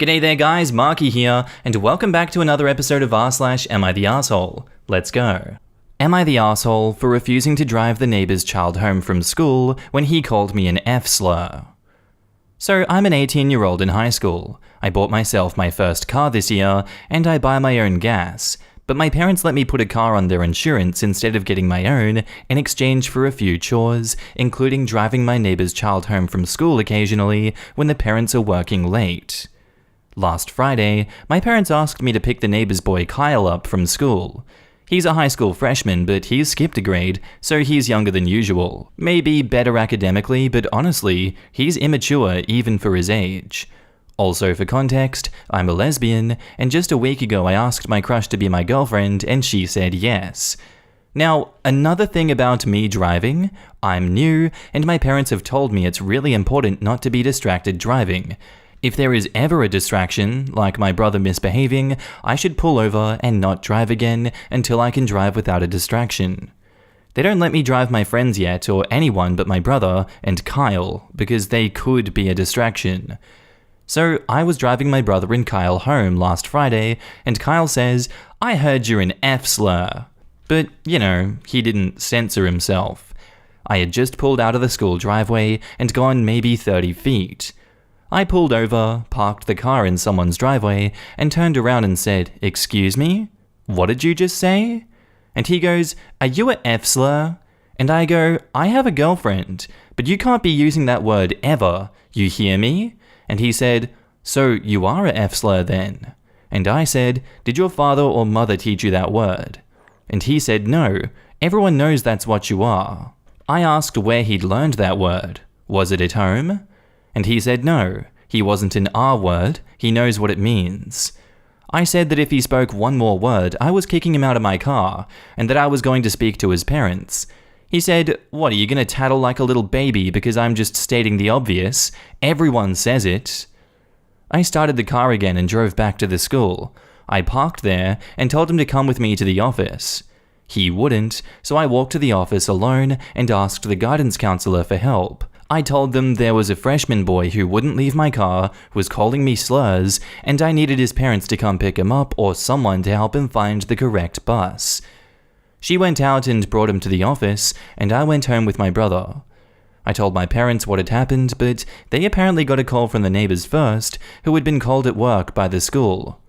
G'day there guys, Markee here, and welcome back to another episode of r/Am I the Arsehole? Let's go. Am I the arsehole for refusing to drive the neighbour's child home from school when he called me an F-slur? So I'm an 18-year-old in high school. I bought myself my first car this year, and I buy my own gas. But my parents let me put a car on their insurance instead of getting my own in exchange for a few chores, including driving my neighbour's child home from school occasionally when the parents are working late. Last Friday, my parents asked me to pick the neighbour's boy Kyle up from school. He's a high school freshman, but he's skipped a grade, so he's younger than usual. Maybe better academically, but honestly, he's immature even for his age. Also for context, I'm a lesbian, and just a week ago I asked my crush to be my girlfriend, and she said yes. Now, another thing about me driving, I'm new, and my parents have told me it's really important not to be distracted driving. If there is ever a distraction, like my brother misbehaving, I should pull over and not drive again until I can drive without a distraction. They don't let me drive my friends yet, or anyone but my brother and Kyle, because they could be a distraction. So I was driving my brother and Kyle home last Friday, and Kyle says, "I heard you're an F-slur." But, you know, he didn't censor himself. I had just pulled out of the school driveway and gone maybe 30 feet. I pulled over, parked the car in someone's driveway, and turned around and said, "Excuse me? What did you just say?" And he goes, "Are you a F-slur?" And I go, "I have a girlfriend, but you can't be using that word ever, you hear me?" And he said, "So you are a F-slur then?" And I said, "Did your father or mother teach you that word?" And he said, "No, everyone knows that's what you are." I asked where he'd learned that word. Was it at home? And he said no, he wasn't an R word, he knows what it means. I said that if he spoke one more word, I was kicking him out of my car, and that I was going to speak to his parents. He said, "What, are you going to tattle like a little baby because I'm just stating the obvious? Everyone says it." I started the car again and drove back to the school. I parked there and told him to come with me to the office. He wouldn't, so I walked to the office alone and asked the guidance counselor for help. I told them there was a freshman boy who wouldn't leave my car, was calling me slurs, and I needed his parents to come pick him up or someone to help him find the correct bus. She went out and brought him to the office, and I went home with my brother. I told my parents what had happened, but they apparently got a call from the neighbors first, who had been called at work by the school.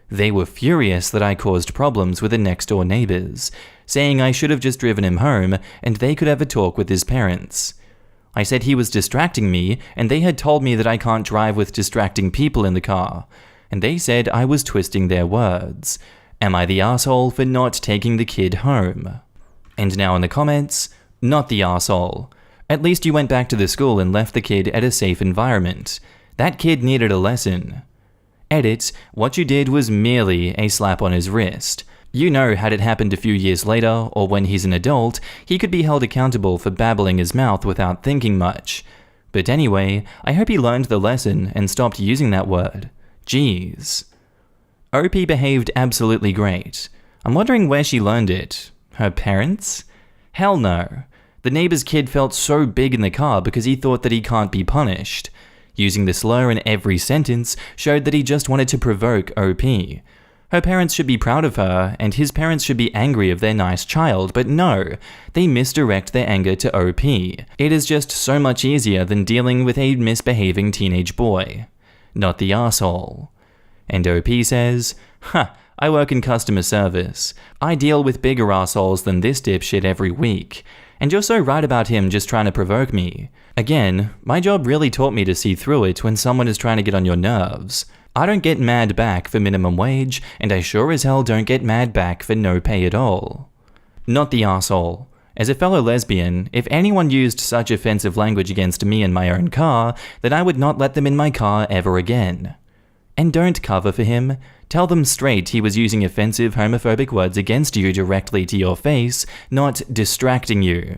They were furious that I caused problems with the next-door neighbors, saying I should have just driven him home and they could have a talk with his parents. I said he was distracting me, and they had told me that I can't drive with distracting people in the car, and they said I was twisting their words. Am I the arsehole for not taking the kid home? And now in the comments, not the arsehole. At least you went back to the school and left the kid at a safe environment. That kid needed a lesson. Edit, what you did was merely a slap on his wrist. You know, had it happened a few years later, or when he's an adult, he could be held accountable for babbling his mouth without thinking much. But anyway, I hope he learned the lesson and stopped using that word. Jeez. OP behaved absolutely great. I'm wondering where she learned it. Her parents? Hell no. The neighbor's kid felt so big in the car because he thought that he can't be punished. Using the slur in every sentence showed that he just wanted to provoke OP. Her parents should be proud of her, and his parents should be angry of their nice child, but no, they misdirect their anger to OP. It is just so much easier than dealing with a misbehaving teenage boy. Not the arsehole. And OP says, I work in customer service. I deal with bigger arseholes than this dipshit every week. And you're so right about him just trying to provoke me. Again, my job really taught me to see through it when someone is trying to get on your nerves. I don't get mad back for minimum wage, and I sure as hell don't get mad back for no pay at all. Not the arsehole. As a fellow lesbian, if anyone used such offensive language against me in my own car, then I would not let them in my car ever again. And don't cover for him. Tell them straight he was using offensive homophobic words against you directly to your face, not distracting you.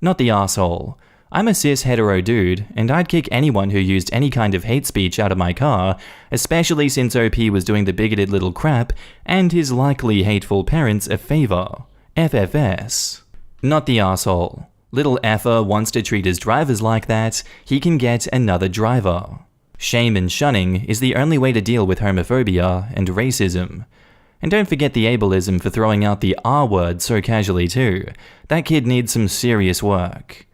Not the arsehole. I'm a cis hetero dude, and I'd kick anyone who used any kind of hate speech out of my car, especially since OP was doing the bigoted little crap and his likely hateful parents a favor. FFS. Not the arsehole. Little effer wants to treat his drivers like that, he can get another driver. Shame and shunning is the only way to deal with homophobia and racism. And don't forget the ableism for throwing out the R word so casually too. That kid needs some serious work.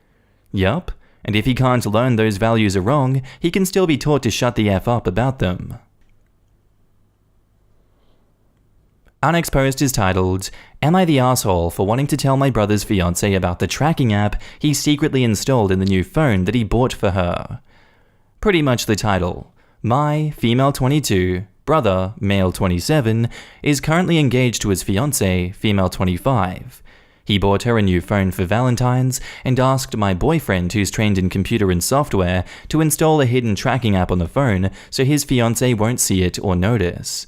Yup, and if he can't learn those values are wrong, he can still be taught to shut the F up about them. Our next post is titled, "Am I the asshole for wanting to tell my brother's fiancé about the tracking app he secretly installed in the new phone that he bought for her?" Pretty much the title. My, female 22, brother, male 27, is currently engaged to his fiancée, female 25. He bought her a new phone for Valentine's and asked my boyfriend, who's trained in computer and software, to install a hidden tracking app on the phone so his fiancée won't see it or notice.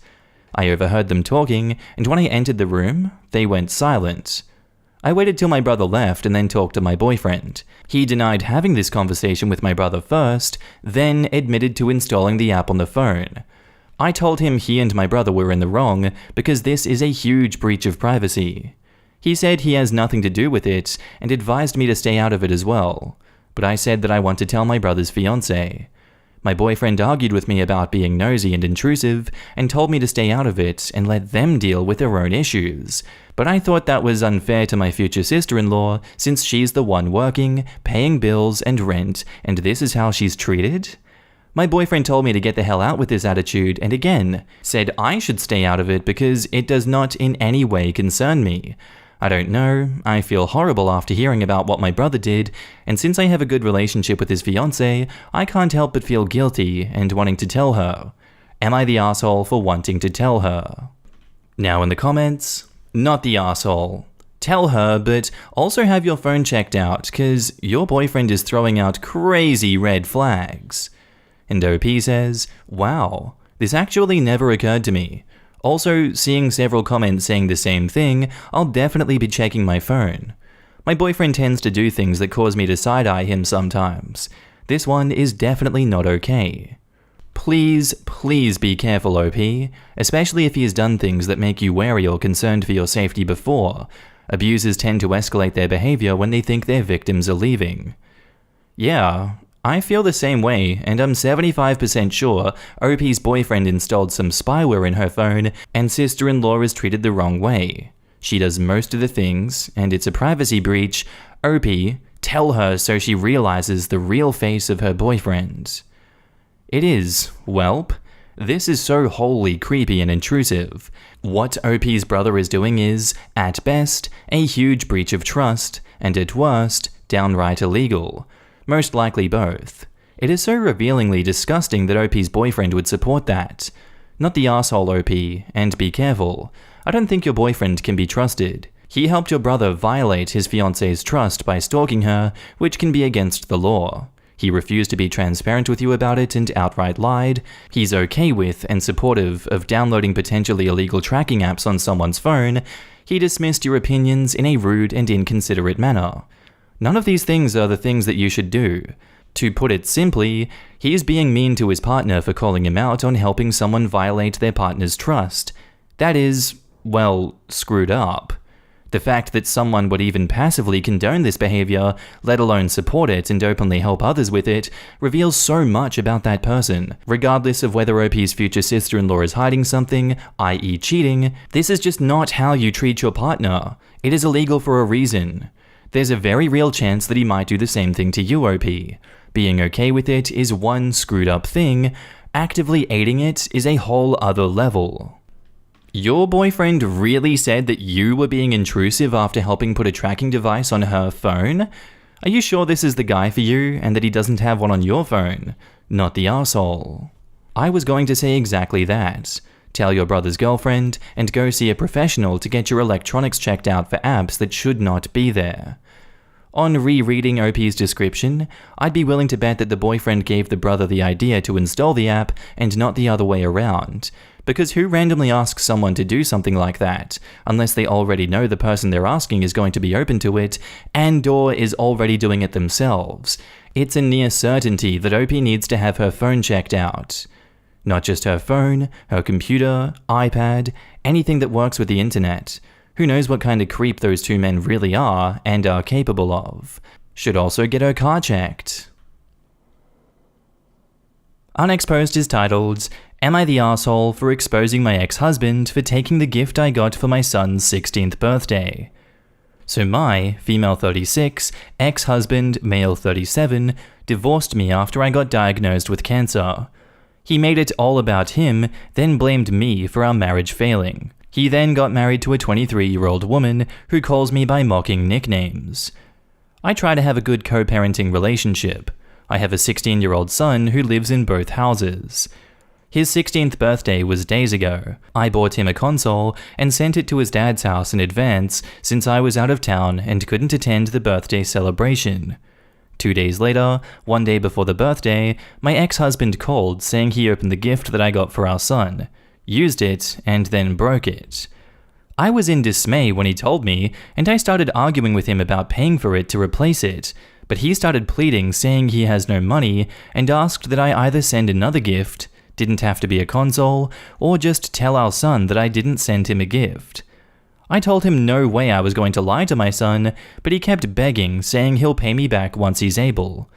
I overheard them talking, and when I entered the room, they went silent. I waited till my brother left and then talked to my boyfriend. He denied having this conversation with my brother first, then admitted to installing the app on the phone. I told him he and my brother were in the wrong because this is a huge breach of privacy. He said he has nothing to do with it and advised me to stay out of it as well, but I said that I want to tell my brother's fiancé. My boyfriend argued with me about being nosy and intrusive and told me to stay out of it and let them deal with their own issues. But I thought that was unfair to my future sister-in-law since she's the one working, paying bills and rent, and this is how she's treated? My boyfriend told me to get the hell out with this attitude and again, said I should stay out of it because it does not in any way concern me. I don't know, I feel horrible after hearing about what my brother did, and since I have a good relationship with his fiancé, I can't help but feel guilty and wanting to tell her. Am I the asshole for wanting to tell her? Now in the comments, not the asshole. Tell her, but also have your phone checked out, cause your boyfriend is throwing out crazy red flags. And OP says, wow, this actually never occurred to me. Also, seeing several comments saying the same thing, I'll definitely be checking my phone. My boyfriend tends to do things that cause me to side-eye him sometimes. This one is definitely not okay. Please, please be careful, OP, especially if he has done things that make you wary or concerned for your safety before. Abusers tend to escalate their behavior when they think their victims are leaving. Yeah, I feel the same way, and I'm 75% sure OP's boyfriend installed some spyware in her phone and sister-in-law is treated the wrong way. She does most of the things, and it's a privacy breach. OP, tell her so she realizes the real face of her boyfriend. It is, welp. This is so wholly creepy and intrusive. What OP's brother is doing is, at best, a huge breach of trust, and at worst, downright illegal. Most likely both. It is so revealingly disgusting that OP's boyfriend would support that. Not the asshole, OP, and be careful. I don't think your boyfriend can be trusted. He helped your brother violate his fiancé's trust by stalking her, which can be against the law. He refused to be transparent with you about it and outright lied. He's okay with and supportive of downloading potentially illegal tracking apps on someone's phone. He dismissed your opinions in a rude and inconsiderate manner. None of these things are the things that you should do. To put it simply, he is being mean to his partner for calling him out on helping someone violate their partner's trust. That is, well, screwed up. The fact that someone would even passively condone this behavior, let alone support it and openly help others with it, reveals so much about that person. Regardless of whether OP's future sister-in-law is hiding something, i.e. cheating, this is just not how you treat your partner. It is illegal for a reason. There's a very real chance that he might do the same thing to you, OP. Being okay with it is one screwed up thing, actively aiding it is a whole other level. Your boyfriend really said that you were being intrusive after helping put a tracking device on her phone? Are you sure this is the guy for you and that he doesn't have one on your phone? Not the arsehole. I was going to say exactly that. Tell your brother's girlfriend and go see a professional to get your electronics checked out for apps that should not be there. On rereading OP's description, I'd be willing to bet that the boyfriend gave the brother the idea to install the app and not the other way around. Because who randomly asks someone to do something like that, unless they already know the person they're asking is going to be open to it, and/or is already doing it themselves? It's a near certainty that OP needs to have her phone checked out. Not just her phone, her computer, iPad, anything that works with the internet. Who knows what kind of creep those two men really are and are capable of. Should also get her car checked. Unexposed post is titled, "Am I the asshole for exposing my ex-husband for taking the gift I got for my son's 16th birthday?" So my, female 36, ex-husband, male 37, divorced me after I got diagnosed with cancer. He made it all about him, then blamed me for our marriage failing. He then got married to a 23-year-old woman who calls me by mocking nicknames. I try to have a good co-parenting relationship. I have a 16-year-old son who lives in both houses. His 16th birthday was days ago. I bought him a console and sent it to his dad's house in advance since I was out of town and couldn't attend the birthday celebration. 2 days later, one day before the birthday, my ex-husband called saying he opened the gift that I got for our son, used it, and then broke it. I was in dismay when he told me, and I started arguing with him about paying for it to replace it, but he started pleading saying he has no money and asked that I either send another gift, didn't have to be a console, or just tell our son that I didn't send him a gift. I told him no way I was going to lie to my son, but he kept begging, saying he'll pay me back once he's able.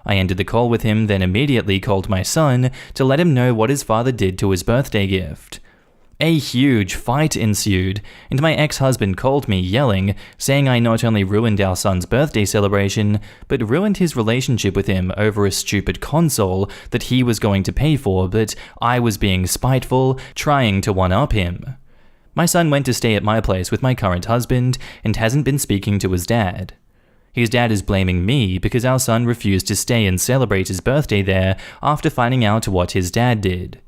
I ended the call with him, then immediately called my son to let him know what his father did to his birthday gift. A huge fight ensued, and my ex-husband called me yelling, saying I not only ruined our son's birthday celebration, but ruined his relationship with him over a stupid console that he was going to pay for, but I was being spiteful, trying to one-up him. My son went to stay at my place with my current husband and hasn't been speaking to his dad. His dad is blaming me because our son refused to stay and celebrate his birthday there after finding out what his dad did.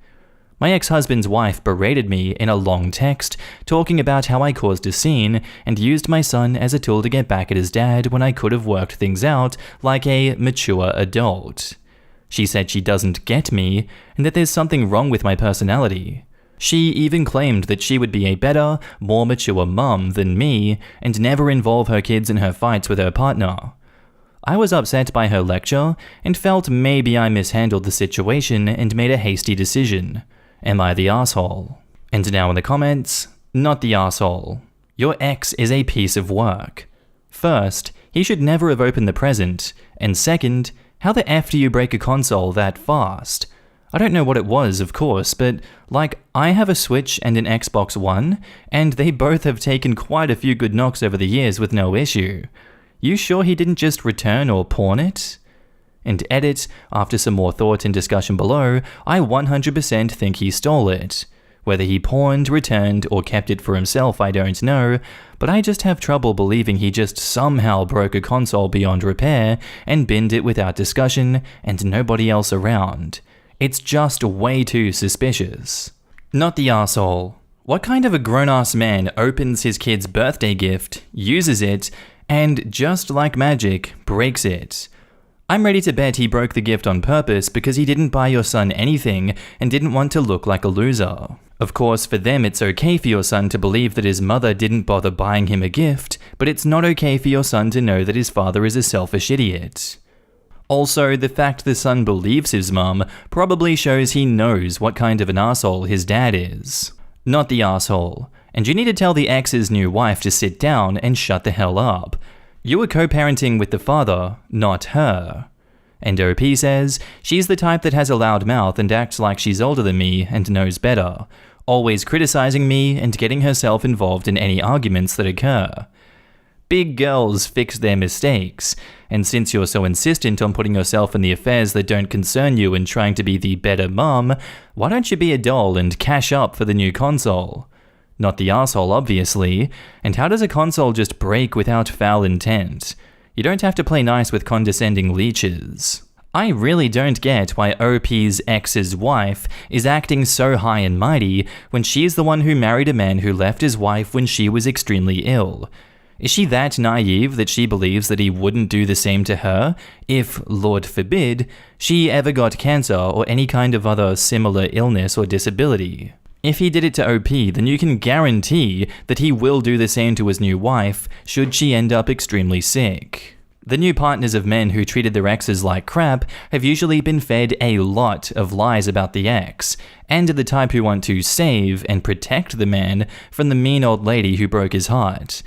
My ex-husband's wife berated me in a long text, talking about how I caused a scene and used my son as a tool to get back at his dad when I could have worked things out like a mature adult. She said she doesn't get me and that there's something wrong with my personality. She even claimed that she would be a better, more mature mum than me and never involve her kids in her fights with her partner. I was upset by her lecture and felt maybe I mishandled the situation and made a hasty decision. Am I the asshole? And now in the comments, not the asshole. Your ex is a piece of work. First, he should never have opened the present, and second, how the F do you break a console that fast? I don't know what it was, of course, but I have a Switch and an Xbox One, and they both have taken quite a few good knocks over the years with no issue. You sure he didn't just return or pawn it? And edit, after some more thought and discussion below, I 100% think he stole it. Whether he pawned, returned, or kept it for himself, I don't know, but I just have trouble believing he just somehow broke a console beyond repair and binned it without discussion and nobody else around. It's just way too suspicious. Not the asshole. What kind of a grown-ass man opens his kid's birthday gift, uses it, and just like magic, breaks it? I'm ready to bet he broke the gift on purpose because he didn't buy your son anything and didn't want to look like a loser. Of course, for them it's okay for your son to believe that his mother didn't bother buying him a gift, but it's not okay for your son to know that his father is a selfish idiot. Also, the fact the son believes his mum probably shows he knows what kind of an asshole his dad is. Not the asshole. And you need to tell the ex's new wife to sit down and shut the hell up. You were co-parenting with the father, not her. And OP says, she's the type that has a loud mouth and acts like she's older than me and knows better, always criticizing me and getting herself involved in any arguments that occur. Big girls fix their mistakes, and since you're so insistent on putting yourself in the affairs that don't concern you and trying to be the better mum, why don't you be a doll and cash up for the new console? Not the asshole, obviously. And how does a console just break without foul intent? You don't have to play nice with condescending leeches. I really don't get why OP's ex's wife is acting so high and mighty when she's the one who married a man who left his wife when she was extremely ill. Is she that naive that she believes that he wouldn't do the same to her if, Lord forbid, she ever got cancer or any kind of other similar illness or disability? If he did it to OP, then you can guarantee that he will do the same to his new wife should she end up extremely sick. The new partners of men who treated their exes like crap have usually been fed a lot of lies about the ex, and are the type who want to save and protect the man from the mean old lady who broke his heart.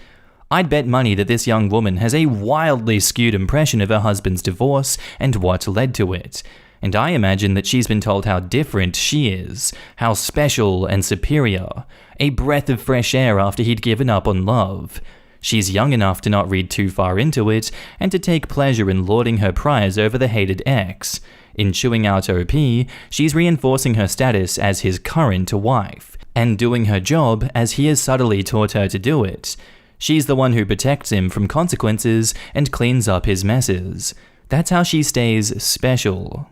I'd bet money that this young woman has a wildly skewed impression of her husband's divorce and what led to it, and I imagine that she's been told how different she is, how special and superior, a breath of fresh air after he'd given up on love. She's young enough to not read too far into it, and to take pleasure in lording her prize over the hated ex. In chewing out OP, she's reinforcing her status as his current wife, and doing her job as he has subtly taught her to do it. She's the one who protects him from consequences and cleans up his messes. That's how she stays special.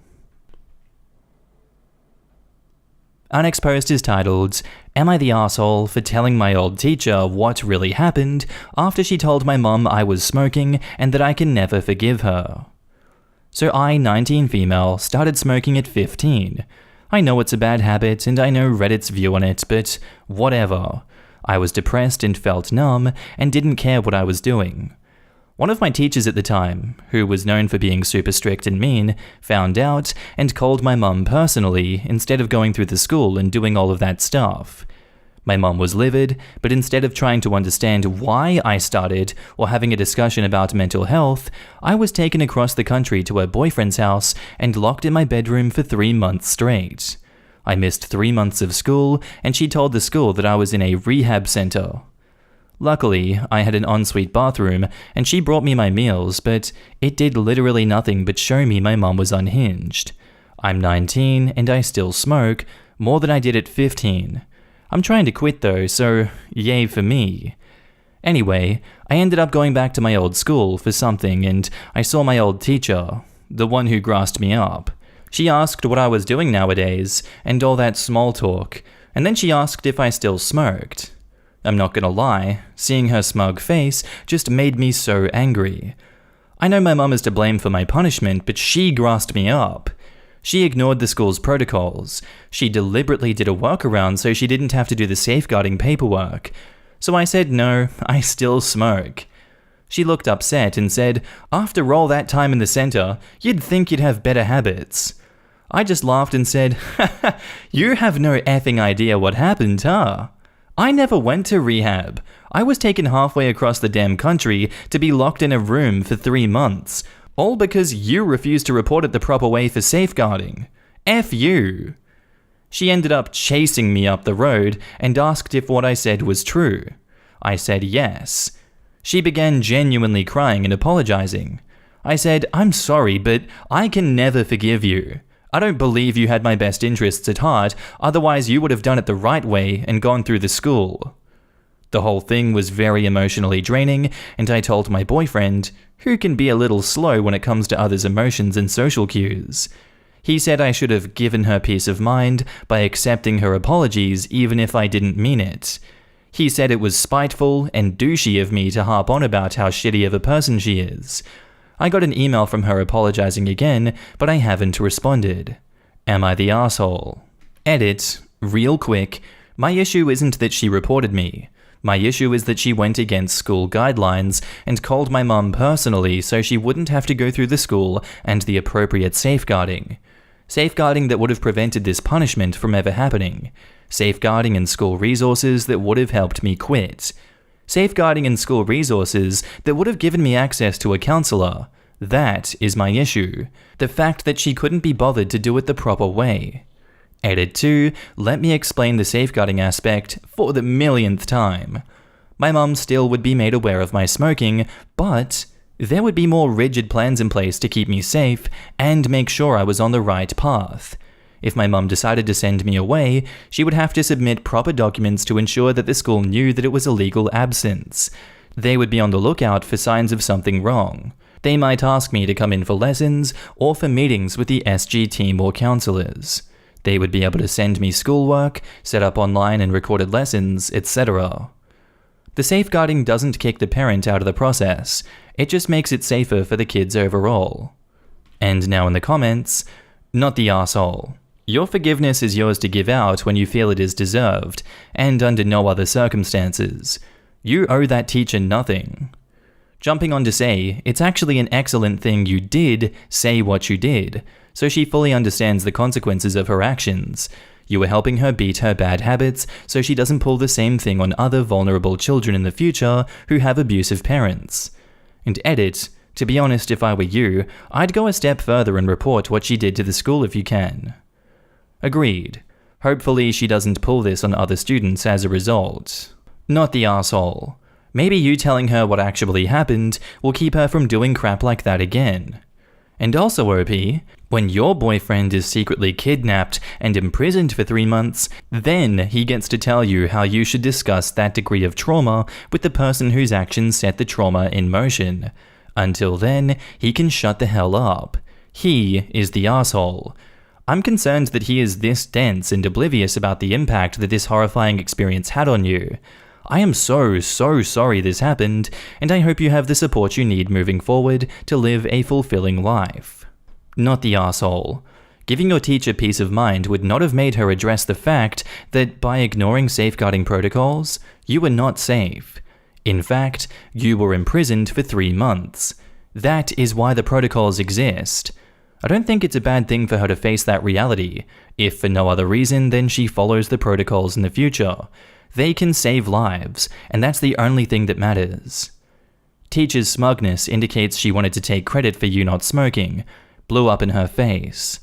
Our next post is titled, "Am I the asshole for telling my old teacher what really happened after she told my mum I was smoking and that I can never forgive her?" So I, 19 female, started smoking at 15. I know it's a bad habit and I know Reddit's view on it, but whatever. I was depressed and felt numb and didn't care what I was doing. One of my teachers at the time, who was known for being super strict and mean, found out and called my mum personally instead of going through the school and doing all of that stuff. My mum was livid, but instead of trying to understand why I started or having a discussion about mental health, I was taken across the country to her boyfriend's house and locked in my bedroom for 3 months straight. I missed 3 months of school, and she told the school that I was in a rehab center. Luckily, I had an ensuite bathroom, and she brought me my meals, but it did literally nothing but show me my mum was unhinged. I'm 19, and I still smoke, more than I did at 15. I'm trying to quit though, so yay for me. Anyway, I ended up going back to my old school for something, and I saw my old teacher, the one who grassed me up. She asked what I was doing nowadays, and all that small talk, and then she asked if I still smoked. I'm not gonna lie, seeing her smug face just made me so angry. I know my mum is to blame for my punishment, but she grassed me up. She ignored the school's protocols. She deliberately did a workaround so she didn't have to do the safeguarding paperwork. So I said no, I still smoke. She looked upset and said, "After all that time in the center, you'd think you'd have better habits." I just laughed and said, "Haha, you have no effing idea what happened, huh? I never went to rehab. I was taken halfway across the damn country to be locked in a room for 3 months, all because you refused to report it the proper way for safeguarding. F you." She ended up chasing me up the road and asked if what I said was true. I said yes. She began genuinely crying and apologizing. I said, "I'm sorry, but I can never forgive you. I don't believe you had my best interests at heart, otherwise you would have done it the right way and gone through the school." The whole thing was very emotionally draining, and I told my boyfriend, who can be a little slow when it comes to others' emotions and social cues. He said I should have given her peace of mind by accepting her apologies even if I didn't mean it. He said it was spiteful and douchey of me to harp on about how shitty of a person she is. I got an email from her apologizing again, but I haven't responded. Am I the asshole? Edit, real quick, my issue isn't that she reported me. My issue is that she went against school guidelines and called my mum personally so she wouldn't have to go through the school and the appropriate safeguarding. Safeguarding that would have prevented this punishment from ever happening. Safeguarding and school resources that would have helped me quit. Safeguarding and school resources that would have given me access to a counselor. That is my issue. The fact that she couldn't be bothered to do it the proper way. Edit 2, let me explain the safeguarding aspect for the millionth time. My mum still would be made aware of my smoking, but there would be more rigid plans in place to keep me safe and make sure I was on the right path. If my mum decided to send me away, she would have to submit proper documents to ensure that the school knew that it was a legal absence. They would be on the lookout for signs of something wrong. They might ask me to come in for lessons or for meetings with the SG team or counselors. They would be able to send me schoolwork, set up online and recorded lessons, etc. The safeguarding doesn't kick the parent out of the process, it just makes it safer for the kids overall. And now in the comments, not the asshole. Your forgiveness is yours to give out when you feel it is deserved, and under no other circumstances. You owe that teacher nothing. Jumping on to say, it's actually an excellent thing you did say what you did, so she fully understands the consequences of her actions. You were helping her beat her bad habits so she doesn't pull the same thing on other vulnerable children in the future who have abusive parents. And edit, To be honest, if I were you, I'd go a step further and report what she did to the school if you can. Agreed. Hopefully she doesn't pull this on other students as a result. Not the arsehole. Maybe you telling her what actually happened will keep her from doing crap like that again. And also, OP, when your boyfriend is secretly kidnapped and imprisoned for 3 months, then he gets to tell you how you should discuss that degree of trauma with the person whose actions set the trauma in motion. Until then, he can shut the hell up. He is the arsehole. I'm concerned that he is this dense and oblivious about the impact that this horrifying experience had on you. I am so sorry this happened, and I hope you have the support you need moving forward to live a fulfilling life. Not the arsehole. Giving your teacher peace of mind would not have made her address the fact that by ignoring safeguarding protocols, you were not safe. In fact, you were imprisoned for 3 months. That is why the protocols exist. I don't think it's a bad thing for her to face that reality. If for no other reason, then she follows the protocols in the future. They can save lives, and that's the only thing that matters. Teacher's smugness indicates she wanted to take credit for you not smoking. Blew up in her face.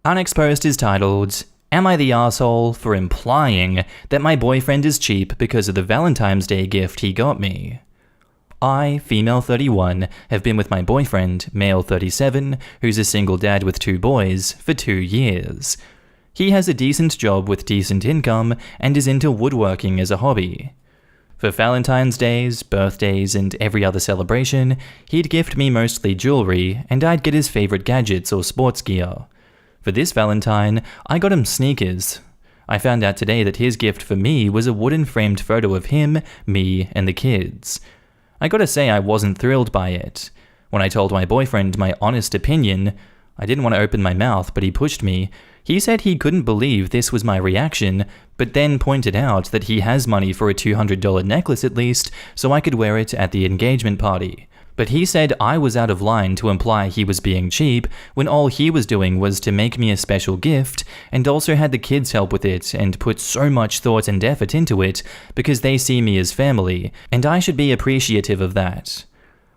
Unexposed is titled, Am I the arsehole for implying that my boyfriend is cheap because of the Valentine's Day gift he got me? I, female 31, have been with my boyfriend, male 37, who's a single dad with 2 boys, for 2 years. He has a decent job with decent income and is into woodworking as a hobby. For Valentine's Days, birthdays, and every other celebration, he'd gift me mostly jewelry, and I'd get his favorite gadgets or sports gear. For this Valentine, I got him sneakers. I found out today that his gift for me was a wooden framed photo of him, me, and the kids. I gotta say I wasn't thrilled by it. When I told my boyfriend my honest opinion, I didn't want to open my mouth, but he pushed me. He said he couldn't believe this was my reaction, but then pointed out that he has money for a $200 necklace at least, so I could wear it at the engagement party. But he said I was out of line to imply he was being cheap, when all he was doing was to make me a special gift, and also had the kids help with it and put so much thought and effort into it, because they see me as family, and I should be appreciative of that.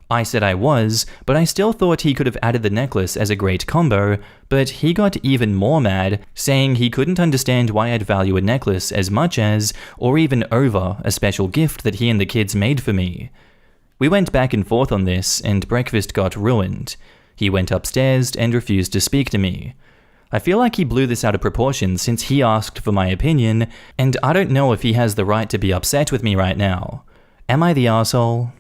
I said I was, but I still thought he could have added the necklace as a great combo, but he got even more mad, saying he couldn't understand why I'd value a necklace as much as, or even over, a special gift that he and the kids made for me. We went back and forth on this, and breakfast got ruined. He went upstairs and refused to speak to me. I feel like he blew this out of proportion since he asked for my opinion, and I don't know if he has the right to be upset with me right now. Am I the arsehole?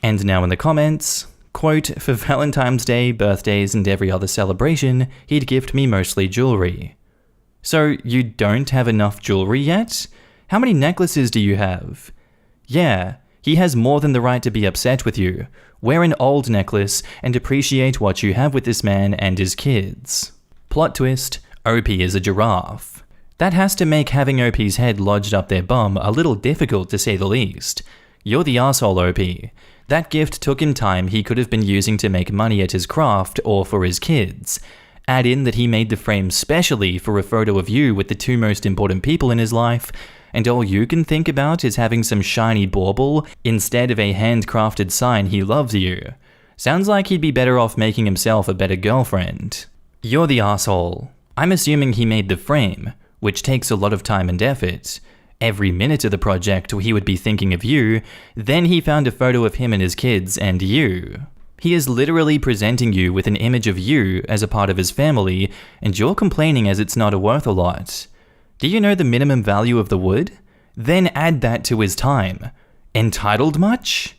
And now in the comments, quote, for Valentine's Day, birthdays, and every other celebration, he'd gift me mostly jewelry. So you don't have enough jewelry yet? How many necklaces do you have? Yeah, he has more than the right to be upset with you. Wear an old necklace and appreciate what you have with this man and his kids. Plot twist, OP is a giraffe. That has to make having OP's head lodged up their bum a little difficult to say the least. You're the arsehole, OP. That gift took him time he could have been using to make money at his craft or for his kids. Add in that he made the frame specially for a photo of you with the 2 most important people in his life, and all you can think about is having some shiny bauble instead of a handcrafted sign he loves you. Sounds like he'd be better off making himself a better girlfriend. You're the arsehole. I'm assuming he made the frame, which takes a lot of time and effort. Every minute of the project he would be thinking of you, then he found a photo of him and his kids and you. He is literally presenting you with an image of you as a part of his family, and you're complaining as it's not worth a lot. Do you know the minimum value of the wood? Then add that to his time. Entitled much?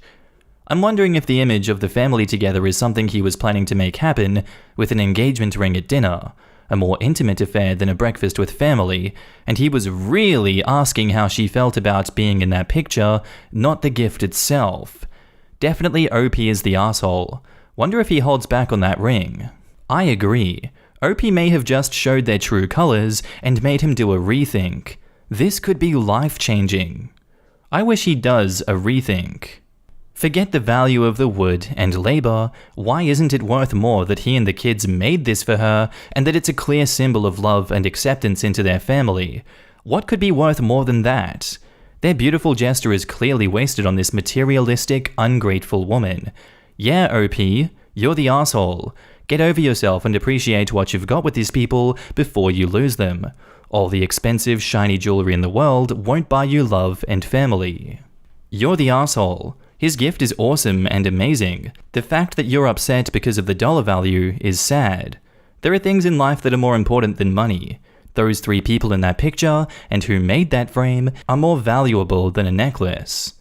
I'm wondering if the image of the family together is something he was planning to make happen with an engagement ring at dinner, a more intimate affair than a breakfast with family, and he was really asking how she felt about being in that picture, not the gift itself. Definitely OP is the arsehole. Wonder if he holds back on that ring. I agree. OP may have just showed their true colors and made him do a rethink. This could be life-changing. I wish he does a rethink. Forget the value of the wood and labor. Why isn't it worth more that he and the kids made this for her, and that it's a clear symbol of love and acceptance into their family? What could be worth more than that? Their beautiful gesture is clearly wasted on this materialistic, ungrateful woman. Yeah, OP, you're the asshole. Get over yourself and appreciate what you've got with these people before you lose them. All the expensive, shiny jewelry in the world won't buy you love and family. You're the asshole. His gift is awesome and amazing. The fact that you're upset because of the dollar value is sad. There are things in life that are more important than money. Those 3 people in that picture, and who made that frame, are more valuable than a necklace.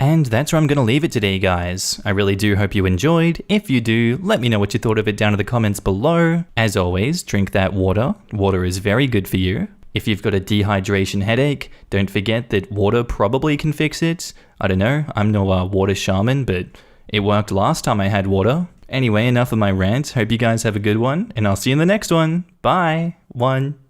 And that's where I'm going to leave it today, guys. I really do hope you enjoyed. If you do, let me know what you thought of it down in the comments below. As always, drink that water. Water is very good for you. If you've got a dehydration headache, don't forget that water probably can fix it. I don't know, I'm no water shaman, but it worked last time I had water. Anyway, enough of my rant. Hope you guys have a good one, and I'll see you in the next one. Bye. 1.